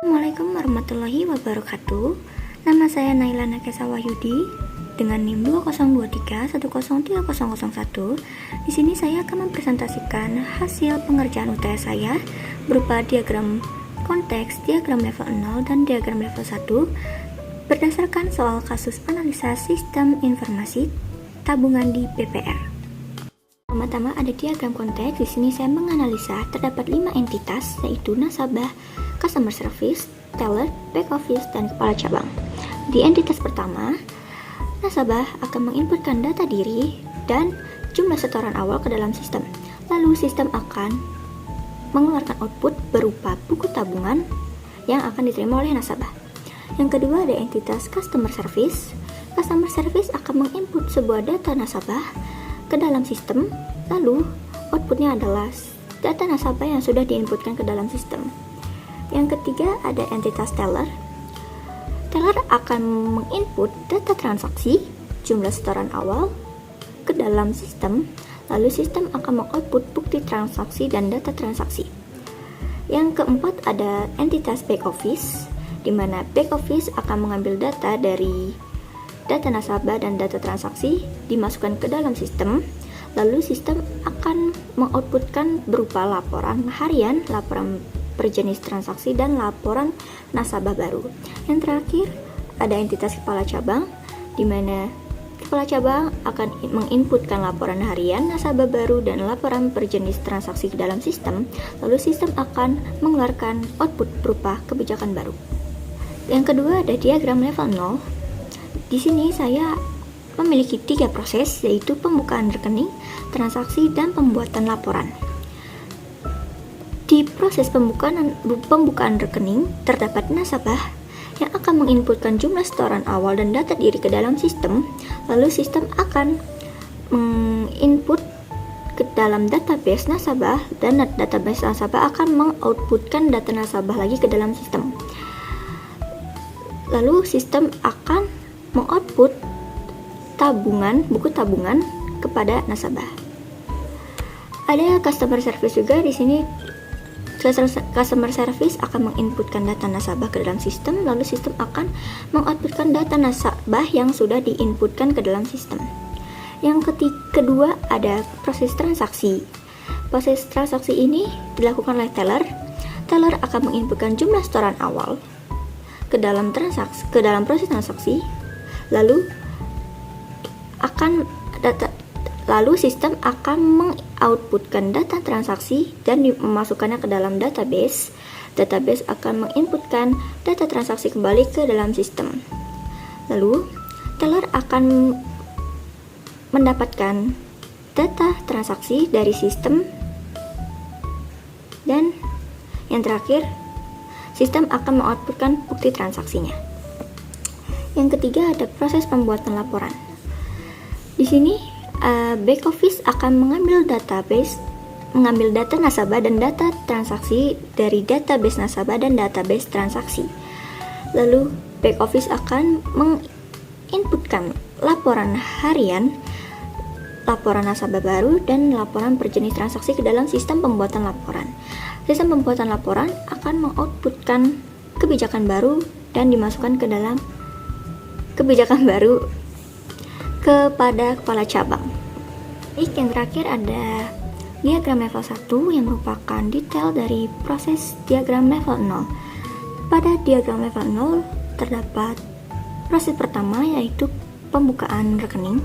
Assalamualaikum warahmatullahi wabarakatuh. Nama saya Naila Nakesa Wahyudi dengan NIM 2023103001. Di sini saya akan mempresentasikan hasil pengerjaan UTS saya berupa diagram konteks, diagram level 0 dan diagram level 1 berdasarkan soal kasus analisa sistem informasi tabungan di BPR. Pertama-tama ada diagram konteks. Di sini saya menganalisa terdapat 5 entitas, yaitu nasabah, customer service, teller, back office, dan kepala cabang. Di entitas pertama, nasabah akan menginputkan data diri dan jumlah setoran awal ke dalam sistem. Lalu sistem akan mengeluarkan output berupa buku tabungan yang akan diterima oleh nasabah. Yang kedua ada entitas customer service. Customer service akan menginput sebuah data nasabah ke dalam sistem, lalu outputnya adalah data nasabah yang sudah diinputkan ke dalam sistem. Yang ketiga ada entitas teller. Teller akan menginput data transaksi, jumlah setoran awal ke dalam sistem, lalu sistem akan mengoutput bukti transaksi dan data transaksi. Yang keempat ada entitas back office, di mana back office akan mengambil data dari data nasabah dan data transaksi dimasukkan ke dalam sistem, lalu sistem akan mengoutputkan berupa laporan harian, laporan per jenis transaksi, dan laporan nasabah baru. Yang terakhir ada entitas kepala cabang, di mana kepala cabang akan menginputkan laporan harian, nasabah baru, dan laporan per jenis transaksi ke dalam sistem, lalu sistem akan mengeluarkan output berupa kebijakan baru. Yang kedua ada diagram level 0. Di sini saya memiliki 3 proses, yaitu pembukaan rekening, transaksi, dan pembuatan laporan. Di proses pembukaan rekening terdapat nasabah yang akan menginputkan jumlah setoran awal dan data diri ke dalam sistem, lalu sistem akan menginput ke dalam database nasabah, dan database nasabah akan mengoutputkan data nasabah lagi ke dalam sistem. Lalu sistem akan mengoutput buku tabungan kepada nasabah. Ada customer service juga. Di sini customer service akan menginputkan data nasabah ke dalam sistem, lalu sistem akan mengoutputkan data nasabah yang sudah diinputkan ke dalam sistem. Yang kedua ada proses transaksi. Proses transaksi ini dilakukan oleh teller. Teller akan menginputkan jumlah setoran awal ke dalam proses transaksi, lalu sistem akan mengoutputkan data transaksi dan memasukkannya ke dalam database. Database akan menginputkan data transaksi kembali ke dalam sistem. Lalu teller akan mendapatkan data transaksi dari sistem, dan yang terakhir sistem akan mengoutputkan bukti transaksinya. Yang ketiga ada proses pembuatan laporan. Di sini back office akan mengambil data nasabah dan data transaksi dari database nasabah dan database transaksi. Lalu back office akan menginputkan laporan harian, laporan nasabah baru, dan laporan per jenis transaksi ke dalam sistem pembuatan laporan. Sistem pembuatan laporan akan mengoutputkan kebijakan baru dan dimasukkan ke dalam kebijakan baru kepada kepala cabang. Yang terakhir ada diagram level 1 yang merupakan detail dari proses diagram level 0. Pada diagram level 0 terdapat proses pertama, yaitu pembukaan rekening.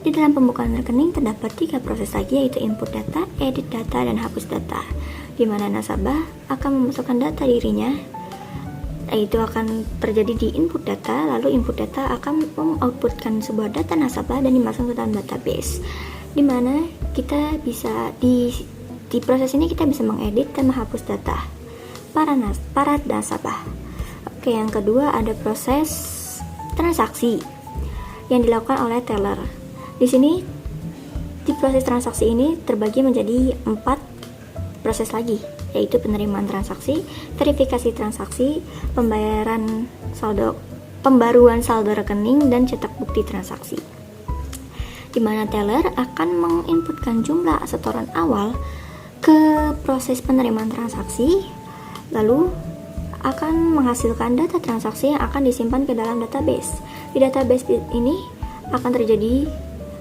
Di dalam pembukaan rekening terdapat 3 proses lagi, yaitu input data, edit data, dan hapus data, di mana nasabah akan memasukkan data dirinya, yaitu akan terjadi di input data, lalu input data akan mengoutputkan sebuah data nasabah dan dimasukkan ke dalam database, di mana kita bisa di proses ini kita bisa mengedit dan menghapus data para nasabah. Oke, yang kedua ada proses transaksi yang dilakukan oleh teller. Di sini di proses transaksi ini terbagi menjadi 4 proses lagi, yaitu penerimaan transaksi, verifikasi transaksi, pembaruan saldo rekening, dan cetak bukti transaksi. Di mana teller akan menginputkan jumlah setoran awal ke proses penerimaan transaksi, lalu akan menghasilkan data transaksi yang akan disimpan ke dalam database. Di database ini akan terjadi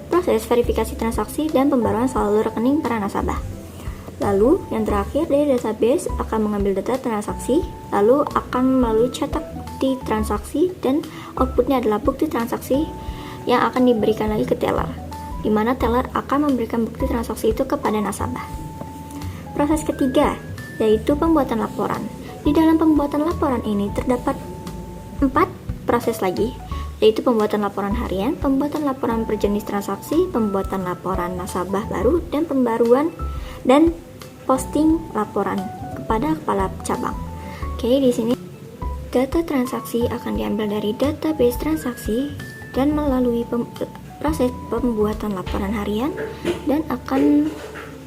proses verifikasi transaksi dan pembaruan saldo rekening para nasabah. Lalu, yang terakhir dari database akan mengambil data transaksi, lalu akan melalui cetak bukti transaksi, dan outputnya adalah bukti transaksi yang akan diberikan lagi ke teller, di mana teller akan memberikan bukti transaksi itu kepada nasabah. Proses ketiga, yaitu pembuatan laporan. Di dalam pembuatan laporan ini terdapat 4 proses lagi, yaitu pembuatan laporan harian, pembuatan laporan per jenis transaksi, pembuatan laporan nasabah baru, dan pembaruan dan posting laporan kepada kepala cabang. Oke, di sini data transaksi akan diambil dari database transaksi dan melalui proses pembuatan laporan harian dan akan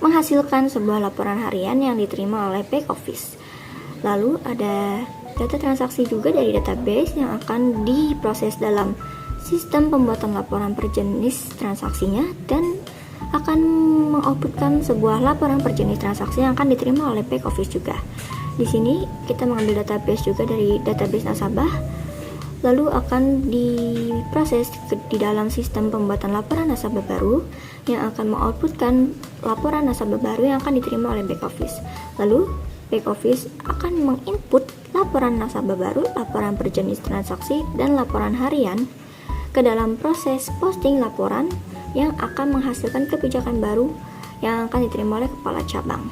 menghasilkan sebuah laporan harian yang diterima oleh back office. Lalu ada data transaksi juga dari database yang akan diproses dalam sistem pembuatan laporan per jenis transaksinya dan akan mengoutputkan sebuah laporan per jenis transaksi yang akan diterima oleh back office juga. Di sini kita mengambil database juga dari database nasabah, lalu akan diproses di dalam sistem pembuatan laporan nasabah baru yang akan mengoutputkan laporan nasabah baru yang akan diterima oleh back office. Lalu back office akan menginput laporan nasabah baru, laporan per jenis transaksi, dan laporan harian ke dalam proses posting laporan yang akan menghasilkan kebijakan baru yang akan diterima oleh kepala cabang.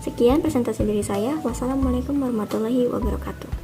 Sekian presentasi dari saya. Wassalamualaikum warahmatullahi wabarakatuh.